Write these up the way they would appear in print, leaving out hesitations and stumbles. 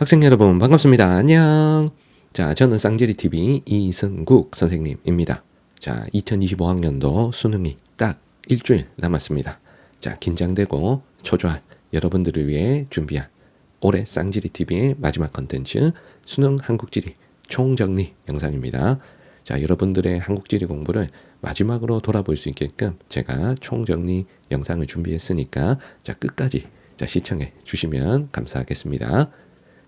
학생 여러분 반갑습니다. 안녕. 자, 저는 쌍지리TV 이승국 선생님입니다. 자, 2025학년도 수능이 딱 일주일 남았습니다. 자, 긴장되고 초조한 여러분들을 위해 준비한 올해 쌍지리TV의 마지막 컨텐츠 수능 한국지리 총정리 영상입니다. 자, 여러분들의 한국지리 공부를 마지막으로 돌아볼 수 있게끔 제가 총정리 영상을 준비했으니까 자, 끝까지 시청해 주시면 감사하겠습니다.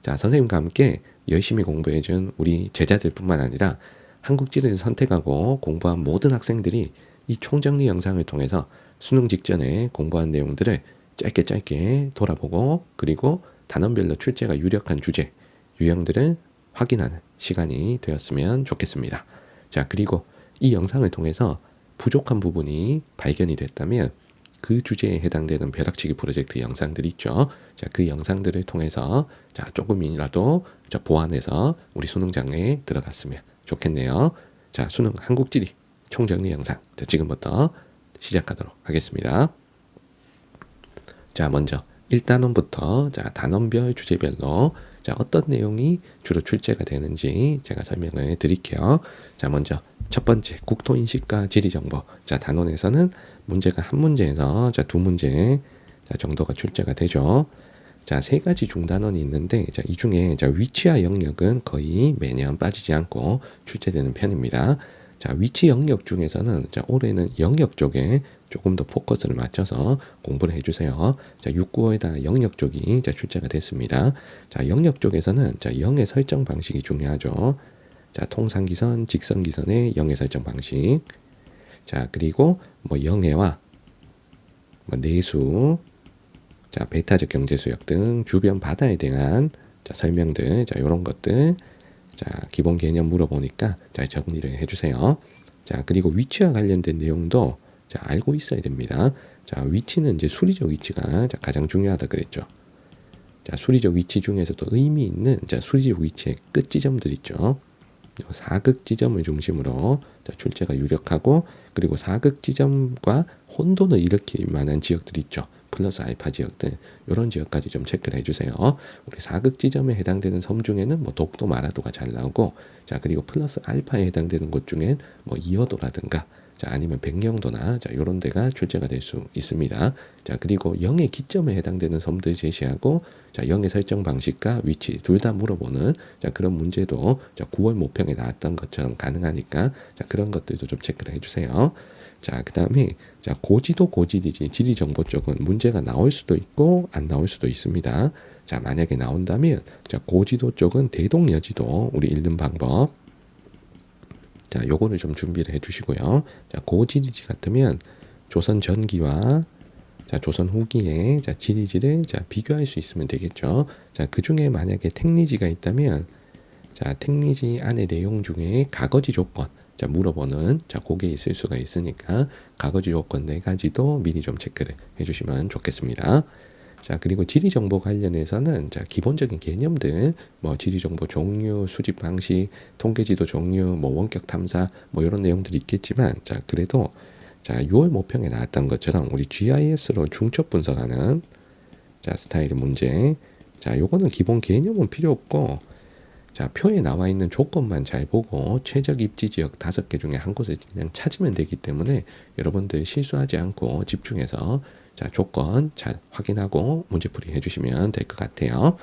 자, 선생님과 함께 열심히 공부해준 우리 제자들뿐만 아니라 한국지를 선택하고 공부한 모든 학생들이 이 총정리 영상을 통해서 수능 직전에 공부한 내용들을 짧게 돌아보고 그리고 단원별로 출제가 유력한 주제, 유형들을 확인하는 시간이 되었으면 좋겠습니다. 자, 그리고 이 영상을 통해서 부족한 부분이 발견이 됐다면 그 주제에 해당되는 벼락치기 프로젝트 영상들이 있죠. 자, 그 영상들을 통해서 자, 조금이라도 보완해서 우리 수능장에 들어갔으면 좋겠네요. 자, 수능 한국지리 총정리 영상. 자, 지금부터 시작하도록 하겠습니다. 자, 먼저 1단원부터 자, 단원별 주제별로 자, 어떤 내용이 주로 출제가 되는지 제가 설명을 드릴게요. 자, 먼저 첫 번째 국토인식과 지리정보. 자, 단원에서는 문제가 한 문제에서 자, 두 문제 자, 정도가 출제가 되죠. 자, 세 가지 중단원이 있는데 자, 이 중에 자, 위치와 영역은 거의 매년 빠지지 않고 출제되는 편입니다. 자, 위치 영역 중에서는 자, 올해는 영역 쪽에 조금 더 포커스를 맞춰서 공부를 해주세요. 자, 6, 9월에다 영역 쪽이 자, 출제가 됐습니다. 자, 영역 쪽에서는 자, 영의 설정 방식이 중요하죠. 자, 통상기선, 직선기선의 영의 설정 방식. 자, 그리고 뭐 영해와 뭐 내수, 자, 배타적 경제수역 등 주변 바다에 대한 자, 설명들, 자, 요런 것들, 자, 기본 개념 물어보니까 자, 정리를 해주세요. 자, 그리고 위치와 관련된 내용도 자, 알고 있어야 됩니다. 자, 위치는 이제 수리적 위치가 자, 가장 중요하다 그랬죠. 자, 수리적 위치 중에서도 의미 있는 자, 수리적 위치의 끝 지점들 있죠. 사극 지점을 중심으로 자, 출제가 유력하고 그리고 사극 지점과 혼돈을 일으킬 만한 지역들이 있죠. 플러스 알파 지역들 이런 지역까지 좀 체크를 해주세요. 우리 사극 지점에 해당되는 섬 중에는 뭐 독도 마라도가 잘 나오고 자 그리고 플러스 알파에 해당되는 곳 중엔 뭐 이어도라든가 자 아니면 백령도나 자 이런 데가 출제가 될 수 있습니다. 자 그리고 영의 기점에 해당되는 섬들 제시하고 자 영의 설정 방식과 위치 둘 다 물어보는 자 그런 문제도 자 9월 모평에 나왔던 것처럼 가능하니까 자 그런 것들도 좀 체크를 해주세요. 자, 그 다음에 자 고지도 고지리지 지리 정보 쪽은 문제가 나올 수도 있고 안 나올 수도 있습니다. 자, 만약에 나온다면 자 고지도 쪽은 대동여지도 우리 읽는 방법. 자, 요거를 좀 준비를 해주시고요. 자, 고지리지 같으면 조선 전기와 자, 조선 후기에 자 지리지를 자 비교할 수 있으면 되겠죠. 자, 그 중에 만약에 택리지가 있다면 자 택리지 안의 내용 중에 가거지 조건 자 물어보는 자 그게 있을 수가 있으니까 가거지 조건 네 가지도 미리 좀 체크를 해주시면 좋겠습니다. 자 그리고 지리 정보 관련해서는 자 기본적인 개념들 뭐 지리 정보 종류, 수집 방식, 통계지도 종류, 뭐 원격 탐사 뭐 이런 내용들이 있겠지만 자 그래도 자 6월 모평에 나왔던 것처럼 우리 GIS로 중첩 분석하는 자 스타일의 문제 자 요거는 기본 개념은 필요 없고 자, 표에 나와 있는 조건만 잘 보고 최적 입지 지역 5개 중에 한 곳을 그냥 찾으면 되기 때문에 여러분들 실수하지 않고 집중해서 자, 조건 잘 확인하고 문제풀이 해주시면 될 것 같아요.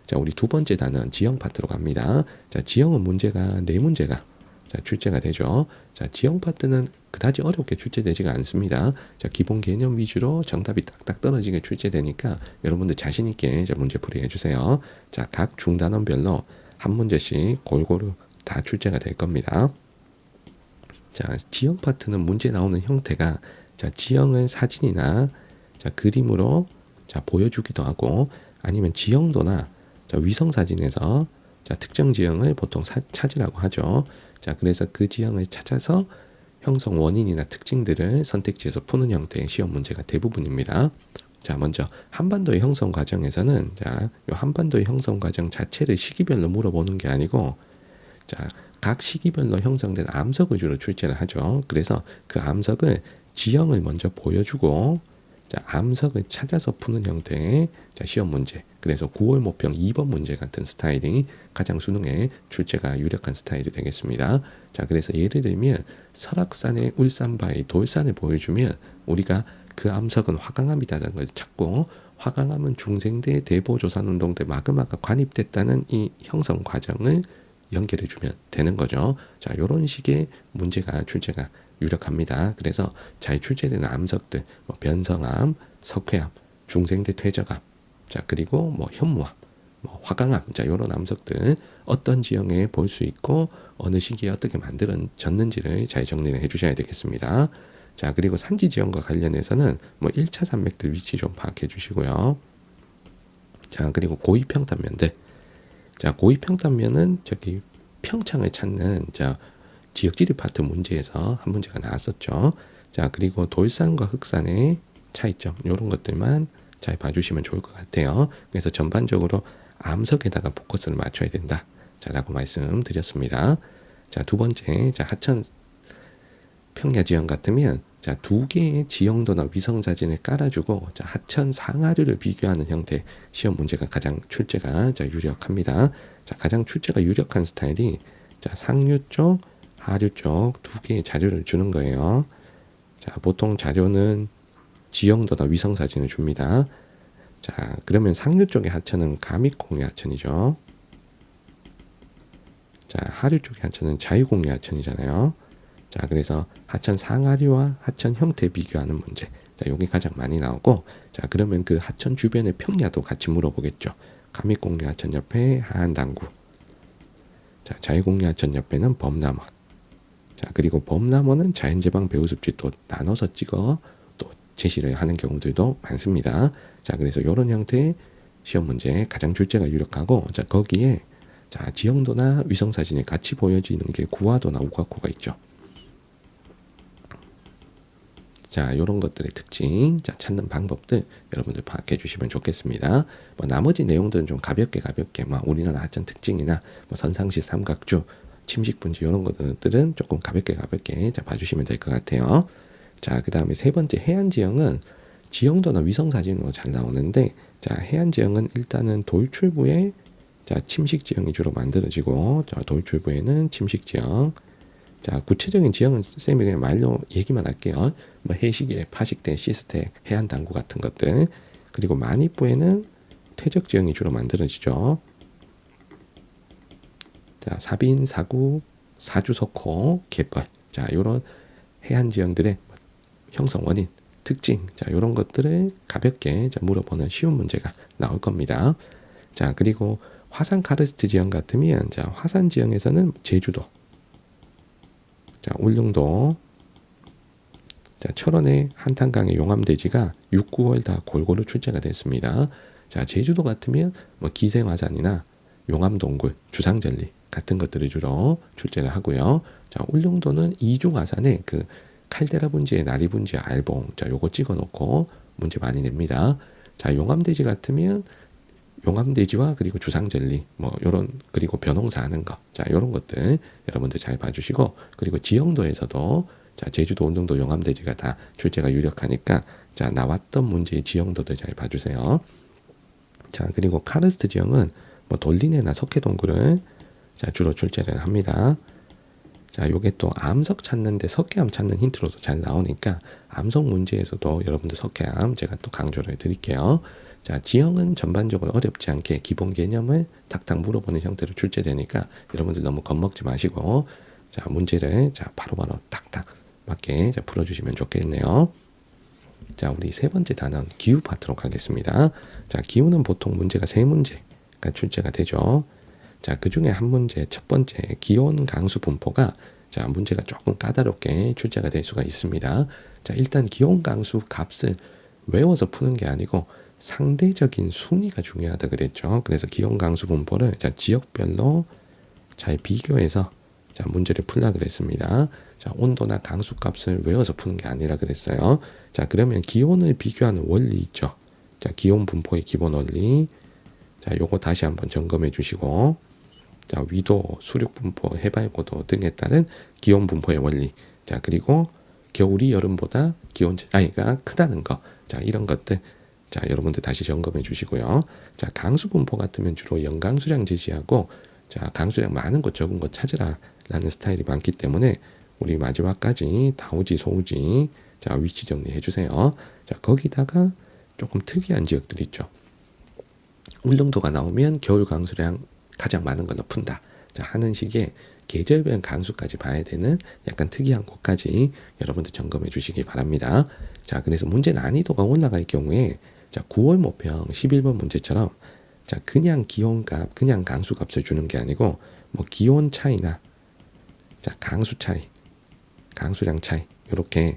자, 우리 두 번째 단원 지형 파트로 갑니다. 자, 지형은 문제가 4문제가 자, 출제가 되죠. 자, 지형 파트는 그다지 어렵게 출제되지가 않습니다. 자, 기본 개념 위주로 정답이 딱딱 떨어지게 출제되니까 여러분들 자신 있게 문제풀이 해주세요. 자, 각 중단원별로 한 문제씩 골고루 다 출제가 될 겁니다. 자, 지형 파트는 문제 나오는 형태가 자, 지형을 사진이나 자, 그림으로 자, 보여주기도 하고 아니면 지형도나 자, 위성 사진에서 자, 특정 지형을 보통 찾으라고 하죠. 자, 그래서 그 지형을 찾아서 형성 원인이나 특징들을 선택지에서 푸는 형태의 시험 문제가 대부분입니다. 자, 먼저 한반도의 형성 과정에서는 자, 요 한반도의 형성 과정 자체를 시기별로 물어보는 게 아니고 자, 각 시기별로 형성된 암석을 주로 출제를 하죠. 그래서 그 암석을 지형을 먼저 보여주고 자, 암석을 찾아서 푸는 형태의 자, 시험 문제. 그래서 9월 모평 2번 문제 같은 스타일이 가장 수능에 출제가 유력한 스타일이 되겠습니다. 자, 그래서 예를 들면 설악산의 울산바위 돌산을 보여주면 우리가 그 암석은 화강암이라는 걸 찾고 화강암은 중생대 대보조산운동 때 마그마가 관입됐다는 이 형성 과정을 연결해 주면 되는 거죠. 자, 이런 식의 문제가 출제가 유력합니다. 그래서 잘 출제되는 암석들, 뭐 변성암, 석회암, 중생대 퇴적암, 자 그리고 뭐 현무암, 뭐 화강암, 자 이런 암석들 어떤 지형에 볼 수 있고 어느 시기에 어떻게 만들어졌는지를 잘 정리를 해주셔야 되겠습니다. 자 그리고 산지 지형과 관련해서는 뭐 1차 산맥들 위치 좀 파악해 주시고요. 자 그리고 고위평탄면들, 자 고위평탄면은 저기 평창을 찾는 자 지역지리 파트 문제에서 한 문제가 나왔었죠. 자 그리고 돌산과 흑산의 차이점 이런 것들만 잘 봐주시면 좋을 것 같아요. 그래서 전반적으로 암석에다가 포커스를 맞춰야 된다. 자라고 말씀드렸습니다. 자 두 번째, 자 하천 평야 지형 같으면 자 두 개의 지형도나 위성 사진을 깔아주고 자 하천 상하류를 비교하는 형태 시험 문제가 가장 출제가 자 유력합니다. 자 가장 출제가 유력한 스타일이 자 상류 쪽, 하류 쪽 두 개의 자료를 주는 거예요. 자 보통 자료는 지형도나 위성 사진을 줍니다. 자 그러면 상류 쪽의 하천은 가미공유 하천이죠. 자 하류 쪽의 하천은 자유공유 하천이잖아요. 자 그래서 하천 상하류와 하천 형태 비교하는 문제, 자 여기 가장 많이 나오고, 자 그러면 그 하천 주변의 평야도 같이 물어보겠죠. 가미공유 하천 옆에 하안당구, 자 자유공유 하천 옆에는 범람원, 자 그리고 범람원은 자연제방 배우습지 또 나눠서 찍어 또 제시를 하는 경우들도 많습니다. 자 그래서 이런 형태의 시험 문제 가장 출제가 유력하고, 자 거기에 자 지형도나 위성 사진이 같이 보여지는 게 구화도나 우각호가 있죠. 자, 이런 것들의 특징, 자, 찾는 방법들 여러분들 파악해 주시면 좋겠습니다. 뭐 나머지 내용들은 좀 가볍게 뭐 우리나라 하천 특징이나 뭐 선상시 삼각주, 침식 분지 이런 것들은 조금 가볍게 자, 봐주시면 될 것 같아요. 자, 그 다음에 세 번째 해안 지형은 지형도나 위성 사진으로 잘 나오는데, 자, 해안 지형은 일단은 돌출부에 자, 침식 지형이 주로 만들어지고, 자, 돌출부에는 침식 지형. 자, 구체적인 지형은 쌤이 그냥 말로 얘기만 할게요. 뭐 해시계, 파식대, 시스텍, 해안 당구 같은 것들. 그리고 만입부에는 퇴적 지형이 주로 만들어지죠. 자, 사빈, 사구, 사주, 석호, 갯벌. 자, 이런 해안 지형들의 형성 원인, 특징. 자, 이런 것들을 가볍게 자, 물어보는 쉬운 문제가 나올 겁니다. 자, 그리고 화산 카르스트 지형 같으면 자, 화산 지형에서는 제주도, 자, 울릉도, 자, 철원의 한탄강의 용암대지가 6, 9월 다 골고루 출제가 됐습니다. 자, 제주도 같으면 뭐 기생화산이나 용암동굴, 주상절리 같은 것들을 주로 출제를 하고요. 자, 울릉도는 이중화산의 그 칼데라 분지의 나리 분지 알봉, 자, 요거 찍어놓고 문제 많이 냅니다. 자, 용암대지 같으면 용암대지와 그리고 주상절리 뭐 요런, 그리고 변홍사 하는 거, 자 요런 것들 여러분들 잘 봐주시고, 그리고 지형도에서도 자 제주도, 울릉도, 용암대지가 다 출제가 유력하니까 자 나왔던 문제의 지형도들 잘 봐주세요. 자 그리고 카르스트 지형은 뭐 돌리네나 석회동굴을 자 주로 출제를 합니다. 자 요게 또 암석 찾는데 석회암 찾는 힌트로도 잘 나오니까 암석 문제에서도 여러분들 석회암 제가 또 강조를 드릴게요. 자, 지형은 전반적으로 어렵지 않게 기본 개념을 탁탁 물어보는 형태로 출제되니까 여러분들 너무 겁먹지 마시고 자, 문제를 자, 바로바로 탁탁 맞게 자, 풀어주시면 좋겠네요. 자, 우리 세 번째 단원 기후 파트로 가겠습니다. 자, 기후는 보통 문제가 세 문제가 출제가 되죠. 자, 그 중에 한 문제, 첫 번째 기온 강수 분포가 자, 문제가 조금 까다롭게 출제가 될 수가 있습니다. 자, 일단 기온 강수 값을 외워서 푸는 게 아니고 상대적인 순위가 중요하다 그랬죠. 그래서 기온 강수 분포를 자, 지역별로 잘 비교해서 자, 문제를 풀라 그랬습니다. 자, 온도나 강수 값을 외워서 푸는 게 아니라 그랬어요. 자, 그러면 기온을 비교하는 원리 있죠. 자, 기온 분포의 기본 원리. 자, 요거 다시 한번 점검해 주시고, 자, 위도, 수륙 분포, 해발 고도 등에 따른 기온 분포의 원리. 자, 그리고 겨울이 여름보다 기온 차이가 크다는 거. 자, 이런 것들 자, 여러분들 다시 점검해 주시고요. 자, 강수 분포 같으면 주로 연강수량 제시하고 자, 강수량 많은 것 적은 것 찾으라 라는 스타일이 많기 때문에 우리 마지막까지 다우지 소우지 자, 위치 정리해 주세요. 자, 거기다가 조금 특이한 지역들 있죠. 울릉도가 나오면 겨울 강수량 가장 많은 걸로 푼다. 자, 하는 식의 계절별 강수까지 봐야 되는 약간 특이한 곳까지 여러분들 점검해 주시기 바랍니다. 자, 그래서 문제 난이도가 올라갈 경우에 자, 9월 모평 11번 문제처럼 자, 그냥 기온값, 그냥 강수값을 주는 게 아니고 뭐 기온 차이나 자, 강수 차이, 강수량 차이 이렇게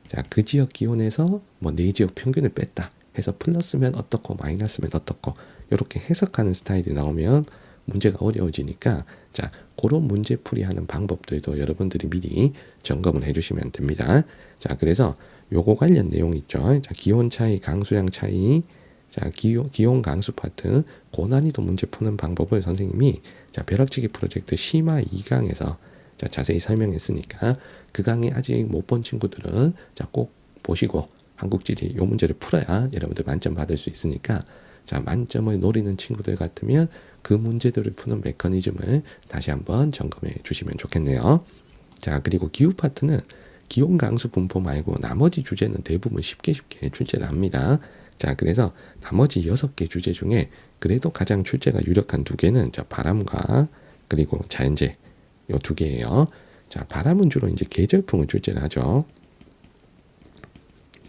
자, 그 지역 기온에서 뭐 네 지역 평균을 뺐다 해서 플러스면 어떻고 마이너스면 어떻고 이렇게 해석하는 스타일이 나오면 문제가 어려워지니까 자, 그런 문제 풀이하는 방법들도 여러분들이 미리 점검을 해주시면 됩니다. 자, 그래서 요거 관련 내용 있죠. 자, 기온 차이, 강수량 차이, 자, 기온 강수 파트 고난이도 문제 푸는 방법을 선생님이 자, 벼락치기 프로젝트 심화 2강에서 자, 자세히 설명했으니까 그 강의 아직 못 본 친구들은 자, 꼭 보시고 한국지리 요 문제를 풀어야 여러분들 만점 받을 수 있으니까 자, 만점을 노리는 친구들 같으면 그 문제들을 푸는 메커니즘을 다시 한번 점검해 주시면 좋겠네요. 자, 그리고 기후 파트는 기온 강수 분포 말고 나머지 주제는 대부분 쉽게 출제를 합니다. 자, 그래서 나머지 6개 주제 중에 그래도 가장 출제가 유력한 2개는 자, 바람과 그리고 자연재 요 2개예요. 자, 바람은 주로 이제 계절풍을 출제를 하죠.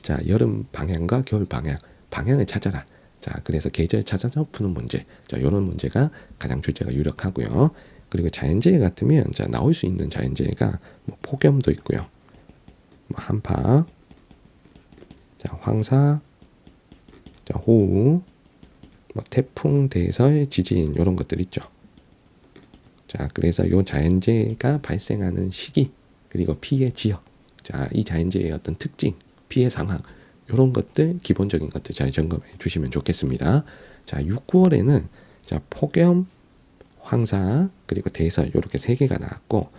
자, 여름 방향과 겨울 방향을 찾아라. 자, 그래서 계절 찾아서 푸는 문제. 자, 요런 문제가 가장 출제가 유력하고요. 그리고 자연재해 같으면 자, 나올 수 있는 자연재해가 뭐 폭염도 있고요. 뭐 한파, 자, 황사, 자, 호우, 뭐 태풍, 대설, 지진 이런 것들 있죠. 자, 그래서 요 자연재해가 발생하는 시기 그리고 피해 지역, 자, 이 자연재해의 어떤 특징, 피해 상황 이런 것들 기본적인 것들 잘 점검해 주시면 좋겠습니다. 자, 6, 9월에는 자, 폭염, 황사 그리고 대설 이렇게 3개가 나왔고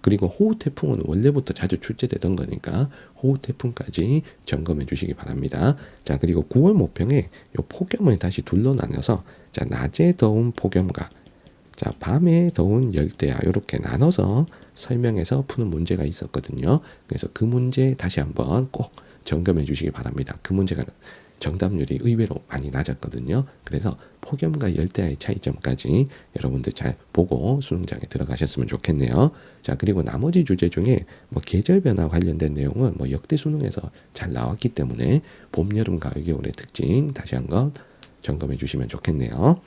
그리고 호우 태풍은 원래부터 자주 출제되던 거니까 호우 태풍까지 점검해 주시기 바랍니다. 자, 그리고 9월 모평에 요 폭염을 다시 둘로 나눠서 자, 낮에 더운 폭염과 자, 밤에 더운 열대야 이렇게 나눠서 설명해서 푸는 문제가 있었거든요. 그래서 그 문제 다시 한번 꼭 점검해 주시기 바랍니다. 그 문제가 정답률이 의외로 많이 낮았거든요. 그래서 폭염과 열대야의 차이점까지 여러분들 잘 보고 수능장에 들어가셨으면 좋겠네요. 자, 그리고 나머지 주제 중에 뭐 계절 변화 관련된 내용은 뭐 역대 수능에서 잘 나왔기 때문에 봄, 여름, 가을, 겨울의 특징 다시 한번 점검해 주시면 좋겠네요.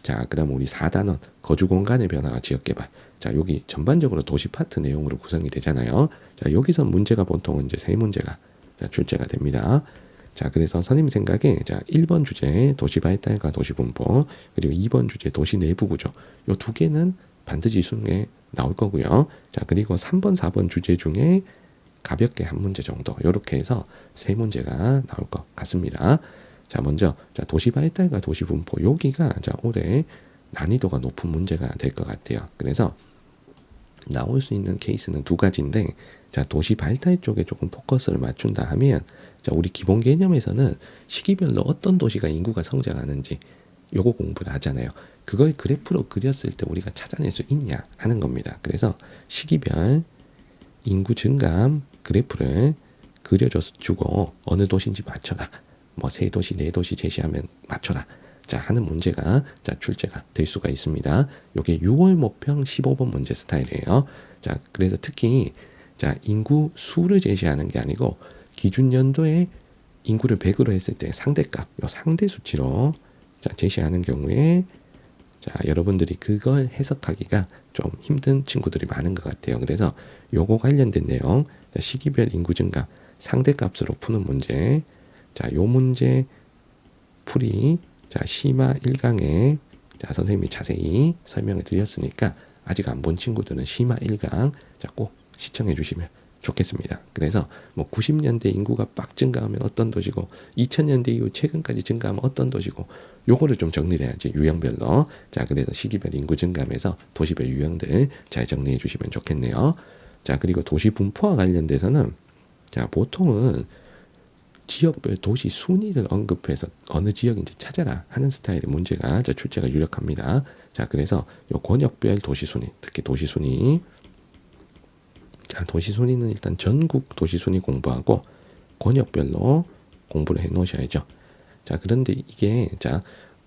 자, 그다음 우리 4단원 거주 공간의 변화와 지역 개발. 자, 여기 전반적으로 도시 파트 내용으로 구성이 되잖아요. 자, 여기서 문제가 보통은 이제 3문제가 자, 출제가 됩니다. 자, 그래서 선생님 생각에 자, 1번 주제 도시 발달과 도시 분포 그리고 2번 주제 도시 내부 구조. 요 2개는 반드시 수능에 나올 거고요. 자, 그리고 3번, 4번 주제 중에 가볍게 한 문제 정도 이렇게 해서 3문제가 나올 것 같습니다. 자, 먼저 자, 도시 발달과 도시 분포 여기가 자, 올해 난이도가 높은 문제가 될 것 같아요. 그래서 나올 수 있는 케이스는 2가지인데 자, 도시 발달 쪽에 조금 포커스를 맞춘다 하면 자, 우리 기본 개념에서는 시기별로 어떤 도시가 인구가 성장하는지 요거 공부를 하잖아요. 그걸 그래프로 그렸을 때 우리가 찾아낼 수 있냐 하는 겁니다. 그래서 시기별 인구 증감 그래프를 그려주고 어느 도시인지 맞춰라. 뭐 3도시, 4도시 제시하면 맞춰라. 자, 하는 문제가 자, 출제가 될 수가 있습니다. 요게 6월 모평 15번 문제 스타일이에요. 자, 그래서 특히 자, 인구 수를 제시하는 게 아니고 기준 연도에 인구를 100으로 했을 때 상대값, 요 상대 수치로 자, 제시하는 경우에 자, 여러분들이 그걸 해석하기가 좀 힘든 친구들이 많은 것 같아요. 그래서 요거 관련된 내용, 자, 시기별 인구 증가 상대값으로 푸는 문제. 자, 요 문제 풀이 자, 심화 1강에 자, 선생님이 자세히 설명을 드렸으니까 아직 안 본 친구들은 심화 1강 자, 꼭 시청해 주시면 좋겠습니다. 그래서 뭐 90년대 인구가 빡 증가하면 어떤 도시고 2000년대 이후 최근까지 증가하면 어떤 도시고 요거를 좀 정리를 해야지 유형별로. 자, 그래서 시기별 인구 증가하면서 도시별 유형들 잘 정리해 주시면 좋겠네요. 자, 그리고 도시 분포와 관련돼서는 자, 보통은 지역별 도시 순위를 언급해서 어느 지역인지 찾아라 하는 스타일의 문제가 출제가 유력합니다. 자, 그래서 요 권역별 도시 순위, 특히 도시 순위. 자, 도시 순위는 일단 전국 도시 순위 공부하고 권역별로 공부를 해 놓으셔야죠. 자, 그런데 이게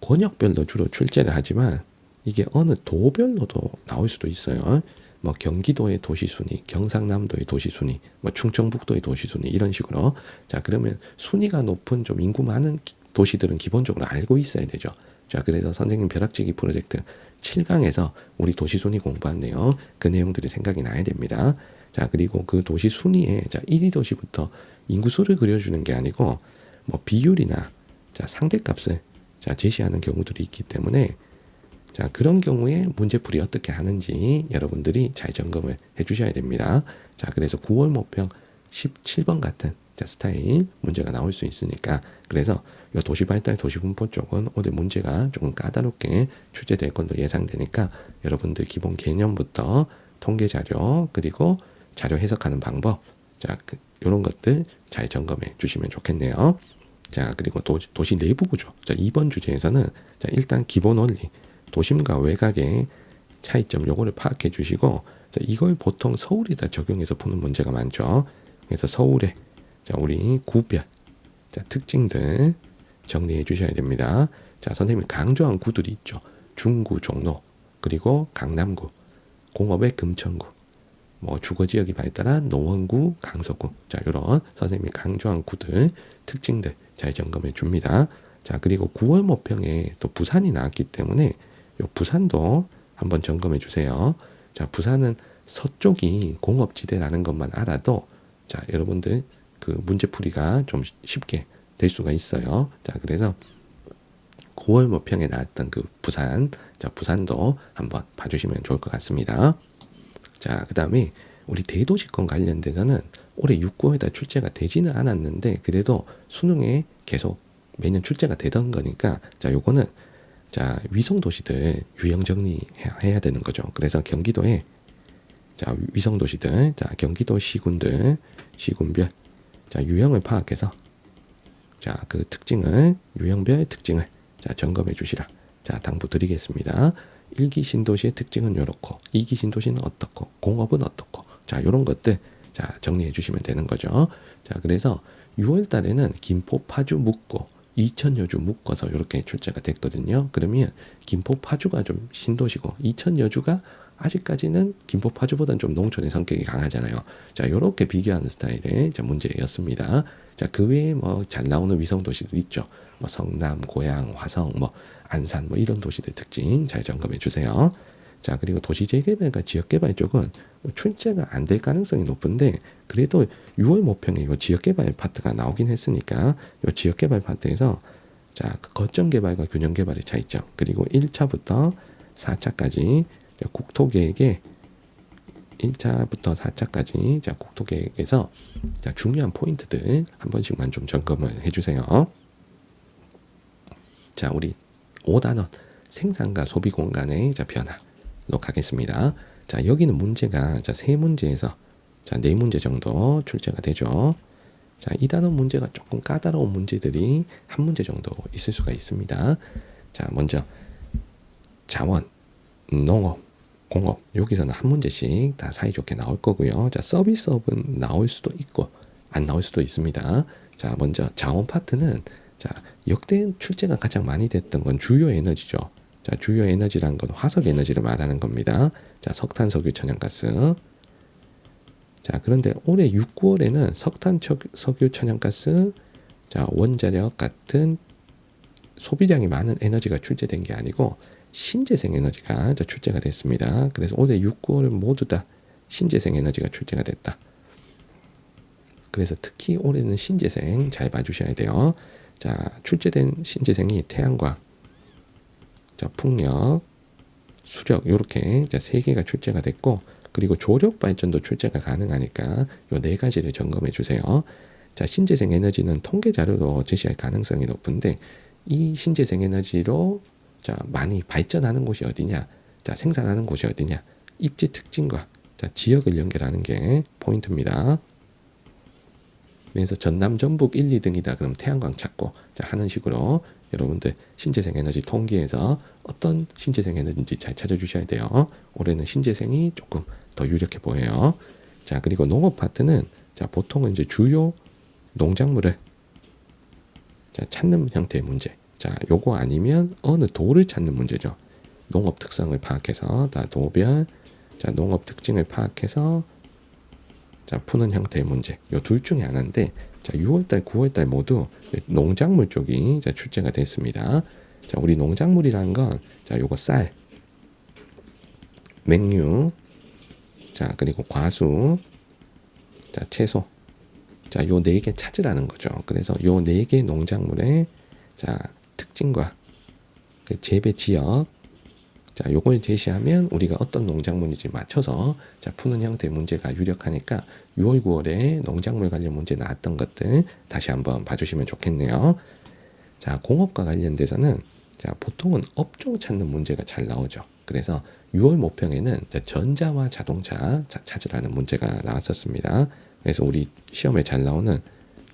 권역별로 주로 출제를 하지만 이게 어느 도별로도 나올 수도 있어요. 뭐 경기도의 도시 순위, 경상남도의 도시 순위, 뭐 충청북도의 도시 순위 이런 식으로. 자, 그러면 순위가 높은 좀 인구 많은 도시들은 기본적으로 알고 있어야 되죠. 자, 그래서 선생님 벼락치기 프로젝트 7강에서 우리 도시 순위 공부한 그 내용들이 생각이 나야 됩니다. 자, 그리고 그 도시 순위에 1위 도시부터 인구수를 그려주는 게 아니고 뭐 비율이나 상대값을 제시하는 경우들이 있기 때문에 그런 경우에 문제풀이 어떻게 하는지 여러분들이 잘 점검을 해주셔야 됩니다. 자, 그래서 9월 모평 17번 같은 스타일 문제가 나올 수 있으니까, 그래서 이 도시발달 도시분포 쪽은 올해 문제가 조금 까다롭게 출제될 걸로 예상되니까 여러분들 기본 개념부터 통계 자료 그리고 자료 해석하는 방법, 이런 것들 잘 점검해 주시면 좋겠네요. 자, 그리고 도시 내부 구조. 이번 주제에서는 일단 기본 원리, 도심과 외곽의 차이점 요거를 파악해 주시고, 이걸 보통 서울에다 적용해서 푸는 문제가 많죠. 그래서 서울의 우리 구별 특징들 정리해 주셔야 됩니다. 자, 선생님이 강조한 구들이 있죠. 중구, 종로, 그리고 강남구, 공업의 금천구, 뭐 주거지역이 발달한 노원구, 강서구. 자, 이런 선생님이 강조한 구들 특징들 잘 점검해 줍니다. 자, 그리고 9월 모평에 또 부산이 나왔기 때문에 요 부산도 한번 점검해 주세요. 자, 부산은 서쪽이 공업지대라는 것만 알아도 여러분들 그 문제풀이가 좀 쉽게 될 수가 있어요. 자, 그래서 9월 모평에 나왔던 그 부산, 부산도 한번 봐주시면 좋을 것 같습니다. 자, 그 다음에 우리 대도시권 관련돼서는 올해 6, 9월에 출제가 되지는 않았는데 그래도 수능에 계속 매년 출제가 되던 거니까 요거는 위성 도시들 유형 정리해야 되는 거죠. 그래서 경기도에 위성 도시들, 경기도 시군들, 시군별 유형을 파악해서 그 특징을 유형별 특징을 점검해 주시라. 당부 드리겠습니다. 1기 신도시의 특징은 이렇고 2기 신도시는 어떻고 공업은 어떻고 이런 것들 정리해 주시면 되는 거죠. 자, 그래서 6월 달에는 김포, 파주, 묵고, 이천, 여주 묶어서 이렇게 출제가 됐거든요. 그러면 김포, 파주가 좀 신도시고 이천, 여주가 아직까지는 김포, 파주보다는 좀 농촌의 성격이 강하잖아요. 이렇게 비교하는 스타일의 문제였습니다. 그 외에 뭐 잘 나오는 위성 도시도 있죠. 뭐 성남, 고양, 화성, 뭐 안산, 뭐 이런 도시들 특징 잘 점검해 주세요. 자, 그리고 도시재개발과 지역개발 쪽은 출제가 안 될 가능성이 높은데 그래도 6월 모평에 이 지역개발 파트가 나오긴 했으니까 이 지역개발 파트에서 그 거점개발과 균형개발의 차이점, 그리고 1차부터 4차까지 국토계획의 1차부터 4차까지 국토계획에서 중요한 포인트들 한 번씩만 좀 점검을 해주세요. 자, 우리 5단원 생산과 소비 공간의 변화로 가겠습니다. 자, 여기는 문제가 3문제에서 4문제 정도 출제가 되죠. 자, 이 단원 문제가 조금 까다로운 문제들이 한 문제 정도 있을 수가 있습니다. 자, 먼저 자원, 농업, 공업, 여기서는 한 문제씩 다 사이좋게 나올 거고요. 자, 서비스업은 나올 수도 있고 안 나올 수도 있습니다. 자, 먼저 자원 파트는 역대 출제가 가장 많이 됐던 건 주요 에너지죠. 자, 주요 에너지란 건 화석 에너지를 말하는 겁니다. 자, 석탄, 석유, 천연가스. 자, 그런데 올해 6, 9월에는 석탄, 석유, 천연가스, 원자력 같은 소비량이 많은 에너지가 출제된 게 아니고 신재생 에너지가 출제가 됐습니다. 그래서 올해 6, 9월은 모두 다 신재생 에너지가 출제가 됐다. 그래서 특히 올해는 신재생 잘 봐주셔야 돼요. 자, 출제된 신재생이 태양광, 풍력, 수력 이렇게 3개가 출제가 됐고, 그리고 조력 발전도 출제가 가능하니까 이 4가지를 점검해 주세요. 자, 신재생 에너지는 통계 자료로 제시할 가능성이 높은데 이 신재생 에너지로 많이 발전하는 곳이 어디냐, 생산하는 곳이 어디냐, 입지 특징과 지역을 연결하는 게 포인트입니다. 그래서 전남 전북 1, 2등이다. 그럼 태양광 찾고 자, 하는 식으로 여러분들 신재생 에너지 통계에서 어떤 신재생 에너지인지 잘 찾아주셔야 돼요. 올해는 신재생이 조금 더 유력해 보여요. 자, 그리고 농업 파트는 자, 보통은 이제 주요 농작물을 자, 찾는 형태의 문제. 자, 요거 아니면 어느 도를 찾는 문제죠. 농업 특성을 파악해서 다 도별, 자, 농업 특징을 파악해서 자, 푸는 형태의 문제. 요 둘 중에 하나인데, 자, 6월달, 9월달 모두 농작물 쪽이 자, 출제가 됐습니다. 자, 우리 농작물이라는 건, 자, 요거 쌀, 맹류, 자, 그리고 과수, 자, 채소. 자, 요 네 개 찾으라는 거죠. 그래서 요 네 개 농작물의 자, 특징과 그 재배 지역, 자, 요걸 제시하면 우리가 어떤 농작물인지 맞춰서 자, 푸는 형태의 문제가 유력하니까 6월, 9월에 농작물 관련 문제 나왔던 것들 다시 한번 봐주시면 좋겠네요. 자, 공업과 관련돼서는 자, 보통은 업종 찾는 문제가 잘 나오죠. 그래서 6월 모평에는 자, 전자와 자동차 자, 찾으라는 문제가 나왔었습니다. 그래서 우리 시험에 잘 나오는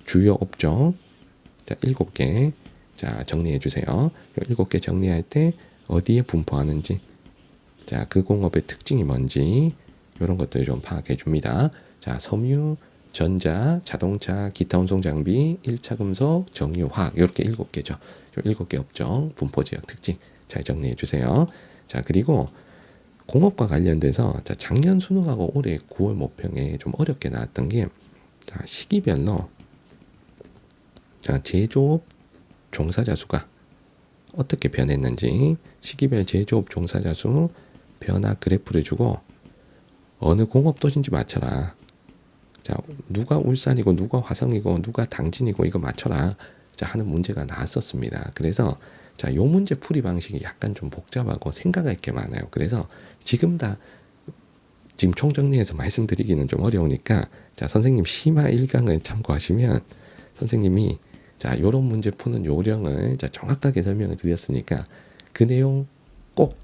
주요 업종 자, 7개 자, 정리해 주세요. 요 7개 정리할 때 어디에 분포하는지, 자, 그 공업의 특징이 뭔지, 이런 것들을 좀 파악해 줍니다. 자, 섬유, 전자, 자동차, 기타 운송 장비, 1차 금속, 정유, 화학, 이렇게 7개죠. 요 7개 업종, 분포 지역 특징 잘 정리해 주세요. 자, 그리고 공업과 관련돼서 자, 작년 수능하고 올해 9월 모평에 좀 어렵게 나왔던 게 자, 시기별로 자, 제조업 종사자 수가 어떻게 변했는지 시기별 제조업 종사자 수 변화 그래프를 주고 어느 공업 도시인지 맞춰라. 자, 누가 울산이고 누가 화성이고 누가 당진이고 이거 맞춰라. 자, 하는 문제가 나왔었습니다. 그래서 자, 요 문제 풀이 방식이 약간 좀 복잡하고 생각할 게 많아요. 그래서 지금 총정리해서 말씀드리기는 좀 어려우니까 자, 선생님 심화 1강을 참고하시면 선생님이 자, 요런 문제 푸는 요령을 자, 정확하게 설명을 드렸으니까 그 내용 꼭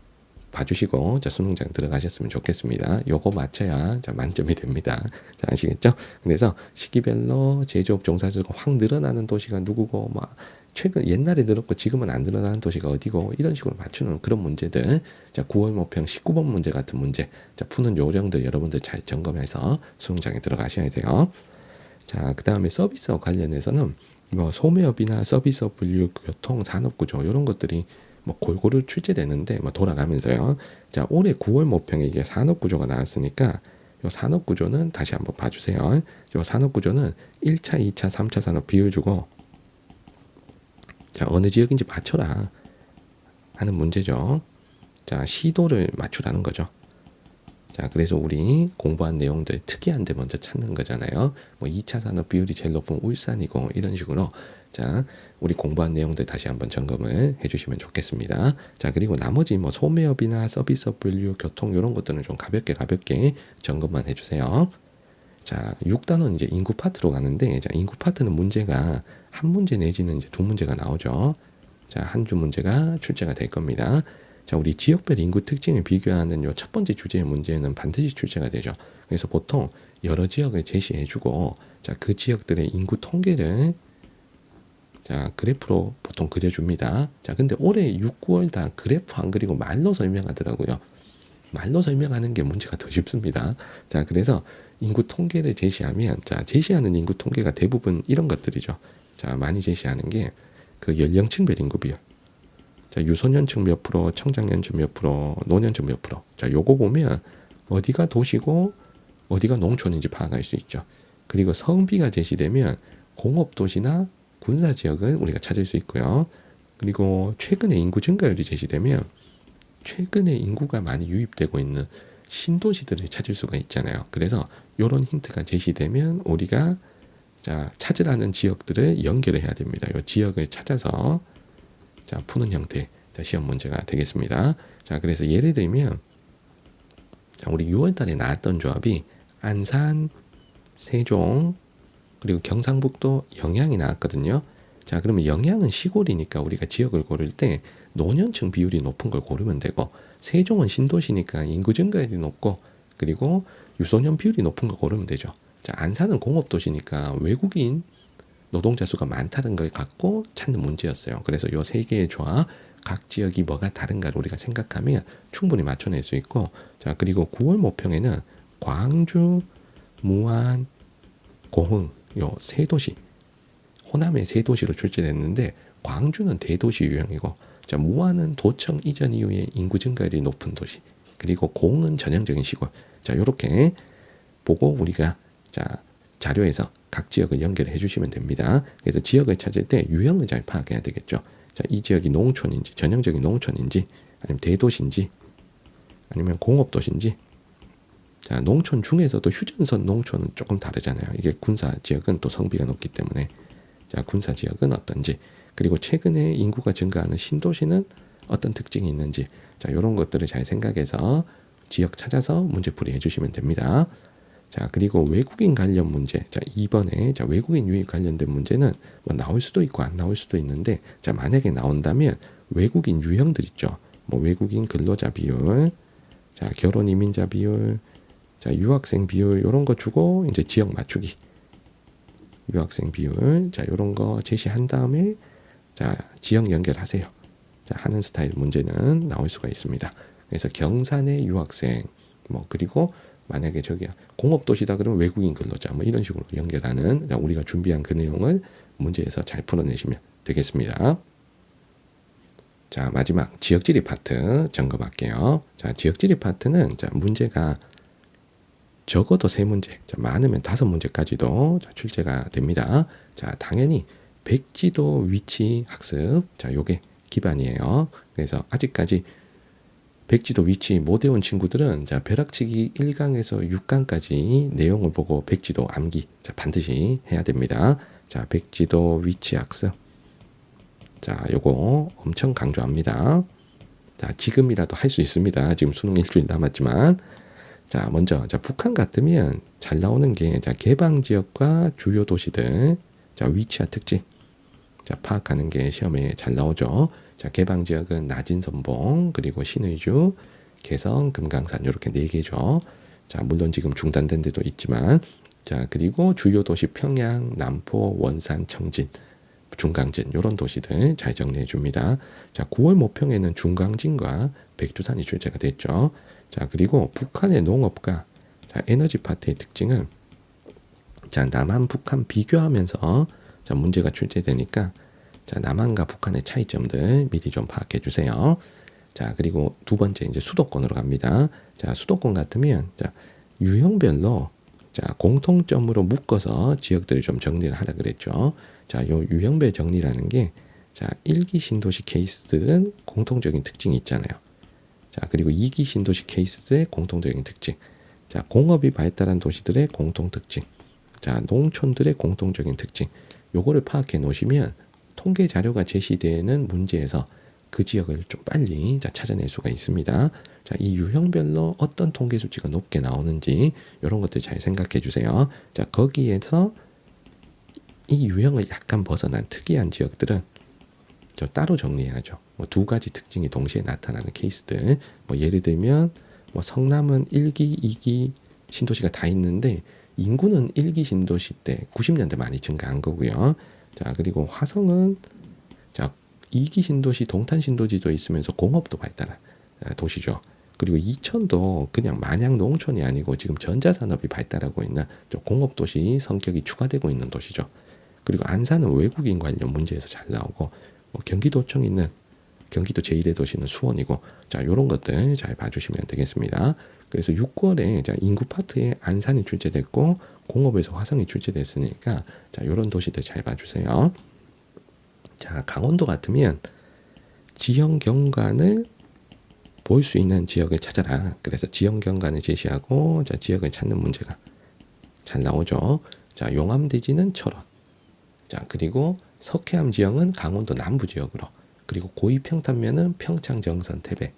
봐주시고 자, 수능장 들어가셨으면 좋겠습니다. 요거 맞춰야 자, 만점이 됩니다. 자, 아시겠죠? 그래서 시기별로 제조업 종사자가 확 늘어나는 도시가 누구고 막 최근 옛날에 늘었고 지금은 안 늘어나는 도시가 어디고 이런 식으로 맞추는 그런 문제들 자, 9월 모평 19번 문제 같은 문제 자, 푸는 요령들 여러분들 잘 점검해서 수능장에 들어가셔야 돼요. 자, 그 다음에 서비스와 관련해서는 뭐 소매업이나 서비스업 분류, 교통, 산업구조 이런 것들이 뭐 골고루 출제되는데 뭐 돌아가면서요. 자, 올해 9월 모평에 이게 산업구조가 나왔으니까 요 산업구조는 다시 한번 봐주세요. 요 산업구조는 1차, 2차, 3차 산업 비율 주고 자, 어느 지역인지 맞춰라 하는 문제죠. 자, 시도를 맞추라는 거죠. 자, 그래서 우리 공부한 내용들 특이한 데 먼저 찾는 거잖아요. 뭐 2차 산업 비율이 제일 높은 울산이고 이런 식으로 자, 우리 공부한 내용들 다시 한번 점검을 해주시면 좋겠습니다. 자, 그리고 나머지 뭐 소매업이나 서비스업 분류, 교통 이런 것들은 좀 가볍게 점검만 해주세요. 자, 6단원 이제 인구 파트로 가는데 자, 인구 파트는 문제가 한 문제 내지는 이제 두 문제가 나오죠. 자, 한 주 문제가 출제가 될 겁니다. 자, 우리 지역별 인구 특징을 비교하는 요 첫 번째 주제의 문제는 반드시 출제가 되죠. 그래서 보통 여러 지역을 제시해주고 자, 그 지역들의 인구 통계를 자, 그래프로 보통 그려줍니다. 자, 근데 올해 6, 9월 다 그래프 안 그리고 말로 설명하더라고요. 말로 설명하는 게 문제가 더 쉽습니다. 자, 그래서 인구 통계를 제시하면 자, 제시하는 인구 통계가 대부분 이런 것들이죠. 자, 많이 제시하는 게 그 연령층별 인구 비율. 자, 유소년층 몇 프로, 청장년층 몇 프로, 노년층 몇 프로. 자, 요거 보면 어디가 도시고 어디가 농촌인지 파악할 수 있죠. 그리고 성비가 제시되면 공업도시나 군사지역을 우리가 찾을 수 있고요. 그리고 최근에 인구 증가율이 제시되면 최근에 인구가 많이 유입되고 있는 신도시들을 찾을 수가 있잖아요. 그래서 이런 힌트가 제시되면 우리가 자, 찾으라는 지역들을 연결을 해야 됩니다. 이 지역을 찾아서 자, 푸는 형태 자, 시험 문제가 되겠습니다. 자, 그래서 예를 들면 자, 우리 6월 달에 나왔던 조합이 안산, 세종, 그리고 경상북도 영양이 나왔거든요. 자, 그러면 영양은 시골이니까 우리가 지역을 고를 때 노년층 비율이 높은 걸 고르면 되고 세종은 신도시니까 인구 증가율이 높고 그리고 유소년 비율이 높은 걸 고르면 되죠. 자, 자, 안산은 공업도시니까 외국인 노동자 수가 많다는 걸 갖고 찾는 문제였어요. 그래서 요 세 개의 조합, 각 지역이 뭐가 다른가를 우리가 생각하면 충분히 맞춰낼 수 있고, 자, 그리고 9월 모평에는 광주, 무안, 고흥 요 세 도시, 호남의 세 도시로 출제됐는데 광주는 대도시 유형이고, 자, 무안은 도청 이전 이후에 인구 증가율이 높은 도시, 그리고 고흥은 전형적인 시골. 자, 요렇게 보고 우리가 자 자료에서 각 지역을 연결해 주시면 됩니다. 그래서 지역을 찾을 때 유형을 잘 파악해야 되겠죠. 자, 이 지역이 농촌인지 전형적인 농촌인지 아니면 대도시인지 아니면 공업도시인지. 자, 농촌 중에서도 휴전선 농촌은 조금 다르잖아요. 이게 군사 지역은 또 성비가 높기 때문에. 자, 군사 지역은 어떤지, 그리고 최근에 인구가 증가하는 신도시는 어떤 특징이 있는지, 자, 이런 것들을 잘 생각해서 지역 찾아서 문제풀이 해주시면 됩니다. 자, 그리고 외국인 관련 문제. 자, 이번에 자, 외국인 유입 관련된 문제는 뭐 나올 수도 있고 안 나올 수도 있는데, 자, 만약에 나온다면 외국인 유형들 있죠. 뭐 외국인 근로자 비율, 자, 결혼 이민자 비율, 자, 유학생 비율 이런 거 주고 이제 지역 맞추기. 유학생 비율, 자, 이런 거 제시한 다음에 자, 지역 연결하세요. 자, 하는 스타일 문제는 나올 수가 있습니다. 그래서 경산의 유학생, 뭐 그리고 만약에 저기야 공업도시다 그러면 외국인 근로자, 뭐 이런 식으로 연결하는, 자, 우리가 준비한 그 내용을 문제에서 잘 풀어내시면 되겠습니다. 자, 마지막 지역지리 파트 점검할게요. 자, 지역지리 파트는 자, 문제가 적어도 3문제, 자, 많으면 5문제까지도 자, 출제가 됩니다. 자, 당연히 백지도 위치 학습, 자, 요게 기반이에요. 그래서 아직까지 백지도 위치 못 외운 친구들은 자, 벼락치기 1강에서 6강까지 내용을 보고 백지도 암기, 자, 반드시 해야 됩니다. 자, 백지도 위치 학습, 자, 요거 엄청 강조합니다. 자, 지금이라도 할 수 있습니다. 지금 수능 일주일 남았지만. 자, 먼저 자, 북한 같으면 잘 나오는 게 자, 개방 지역과 주요 도시들, 자, 위치와 특징, 자, 파악하는 게 시험에 잘 나오죠. 자, 개방 지역은 나진선봉, 그리고 신의주, 개성, 금강산 이렇게 4개죠. 자, 물론 지금 중단된 데도 있지만, 자, 그리고 주요 도시 평양, 남포, 원산, 청진, 중강진 이런 도시들 잘 정리해 줍니다. 자, 9월 모평에는 중강진과 백두산이 출제가 됐죠. 자, 그리고 북한의 농업과 자, 에너지 파트의 특징은 자, 남한, 북한 비교하면서 자, 문제가 출제되니까 자, 남한과 북한의 차이점들 미리 좀 파악해 주세요. 자, 그리고 두 번째 이제 수도권으로 갑니다. 자, 수도권 같으면 자, 유형별로 자, 공통점으로 묶어서 지역들을 좀 정리를 하라 그랬죠. 자, 요 유형별 정리라는 게 자, 1기 신도시 케이스들은 공통적인 특징이 있잖아요. 자, 그리고 2기 신도시 케이스들의 공통적인 특징. 자, 공업이 발달한 도시들의 공통 특징. 자, 농촌들의 공통적인 특징. 요거를 파악해 놓으시면 통계 자료가 제시되는 문제에서 그 지역을 좀 빨리 자, 찾아낼 수가 있습니다. 자, 이 유형별로 어떤 통계 수치가 높게 나오는지 이런 것들 잘 생각해 주세요. 자, 거기에서 이 유형을 약간 벗어난 특이한 지역들은 저 따로 정리해야죠. 뭐 2가지 특징이 동시에 나타나는 케이스들. 뭐 예를 들면 뭐 성남은 1기, 2기 신도시가 다 있는데 인구는 1기 신도시 때 90년대 많이 증가한 거고요. 자, 그리고 화성은 자, 2기 신도시 동탄 신도시도 있으면서 공업도 발달한 도시죠. 그리고 이천도 그냥 마냥 농촌이 아니고 지금 전자산업이 발달하고 있는 공업도시 성격이 추가되고 있는 도시죠. 그리고 안산은 외국인 관련 문제에서 잘 나오고, 뭐 경기도청 있는 경기도 제1의 도시는 수원이고, 자, 요런 것들 잘 봐주시면 되겠습니다. 그래서 6월에 자, 인구 파트에 안산이 출제됐고 공업에서 화성이 출제됐으니까 자, 요런 도시들 잘 봐주세요. 자, 강원도 같으면 지형 경관을 볼 수 있는 지역을 찾아라. 그래서 지형 경관을 제시하고 자, 지역을 찾는 문제가 잘 나오죠. 자, 용암대지는 철원. 자, 그리고 석회암 지형은 강원도 남부 지역으로, 그리고 고위평탄면은 평창, 정선, 태백,